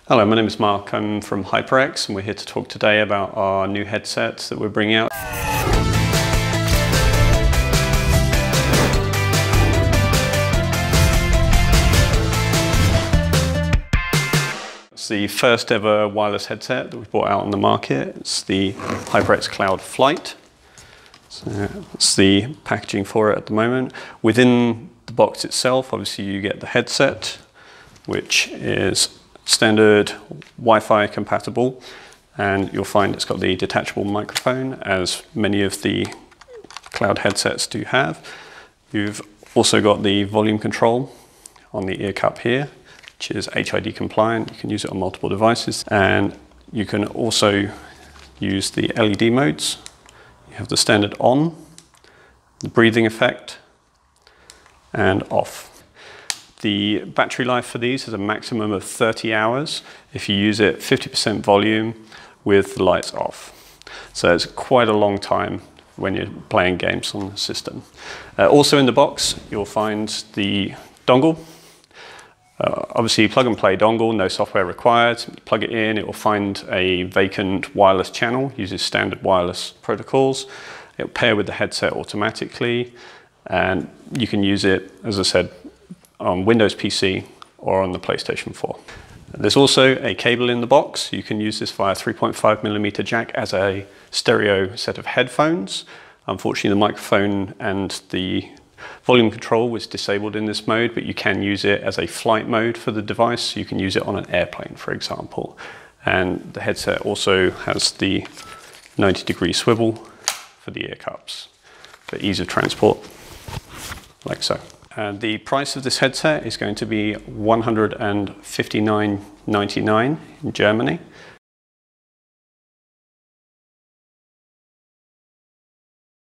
Hello, my name is Mark. I'm from HyperX and we're here to talk today about our new headsets that we're bringing out. It's the first ever wireless headset that we've brought out on the market. It's the HyperX Cloud Flight. So that's the packaging for it at the moment. Within the box itself, obviously you get the headset, which is standard Wi-Fi compatible, and you'll find it's got the detachable microphone, as many of the cloud headsets do have. You've also got the volume control on the ear cup here, which is HID compliant. You can use it on multiple devices, and you can also use the LED modes. You have the standard on, the breathing effect, and off. The battery life for these is a maximum of 30 hours if you use it 50% volume with the lights off. So it's quite a long time when you're playing games on the system. Also in the box, you'll find the dongle. Obviously plug and play dongle, no software required. You plug it in, it will find a vacant wireless channel, uses standard wireless protocols. It will pair with the headset automatically, and you can use it, as I said, on Windows PC or on the PlayStation 4. There's also a cable in the box. You can use this via 3.5mm jack as a stereo set of headphones. Unfortunately, the microphone and the volume control was disabled in this mode, but you can use it as a flight mode for the device. You can use it on an airplane, for example. And the headset also has the 90-degree swivel for the ear cups for ease of transport, like so. The price of this headset is going to be $159.99 in Germany.